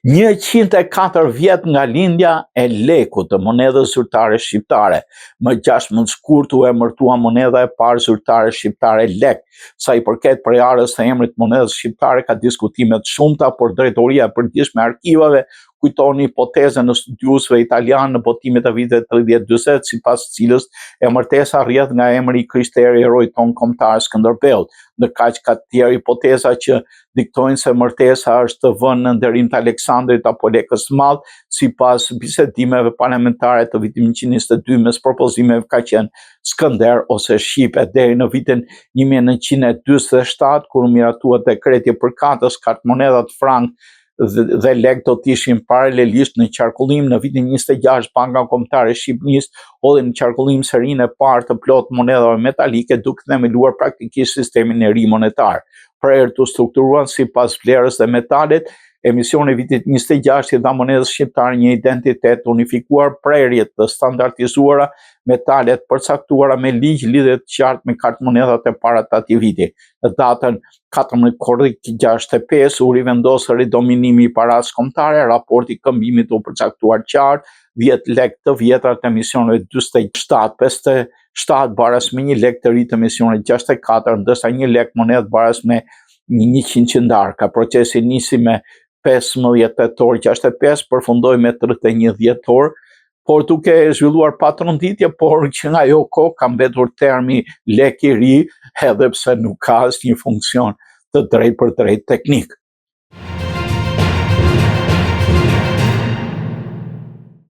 104 vjet nga lindja e lekut, të monedhës zyrtare shqiptare. Më 16 shkurt u emërtua monedha e parë zyrtare shqiptare lek. Sa i përket përjarës së emrit monedhës shqiptare ka diskutime të shumta, por drejtoria e përditshme e arkivave kujtoni hipotezën e studiuesve italianë në botimet e viteve 30-40, sipas cilës emërtesa rrjedh nga emri i krishterë heroi ton kombëtar Skënderbeut. Ndërkaq ka tjerë hipoteza që diktojnë se emërtesa është vënë në nderim të Aleksandrit apo Lekës së Madh, sipas bisedimeve parlamentare të vitit 1922 mes propozimeve ka qenë Skënder ose Shqipe. Deri në vitin 1947, kur u miratua dekreti për katës, monedhat frank dhe lek do të ishin paralelisht në qarkullim. Në vitin 26 Banka Kombëtare e Shqipërisë hodhi në qarkullim serinë e parë të plot monedhave metalike, duke themeluar praktikisht sistemin e ri monetar. Prerë të strukturuan sipas vlerës dhe metalet. Emisioni i vitit 26 i dha monedhës shqiptare një identitet unifikuar, prerjet të standardizuara, metalet përcaktuara me ligj, lidhje të qartë me kartmonedhat e para të atij viti. Në datën 14 korrik 65 u rivendosë ridominimi i parasë kombëtare, raporti i këmbimit u përcaktuar qartë, 10 lek të vjetra të emisioneve 47, 57 baras me 1 lek të ri të emisioneve 64, ndërsa 1 lek monedhë baras me 100 qindar. Ka procesi nisi me 15 tetor 65, përfundoi me 31 dhjetor, por duke zhvilluar patronditje, por që nga ajo kohë ka mbetur termi lek i ri, edhe pse nuk ka asnjë funksion të drejtë për drejtë teknik.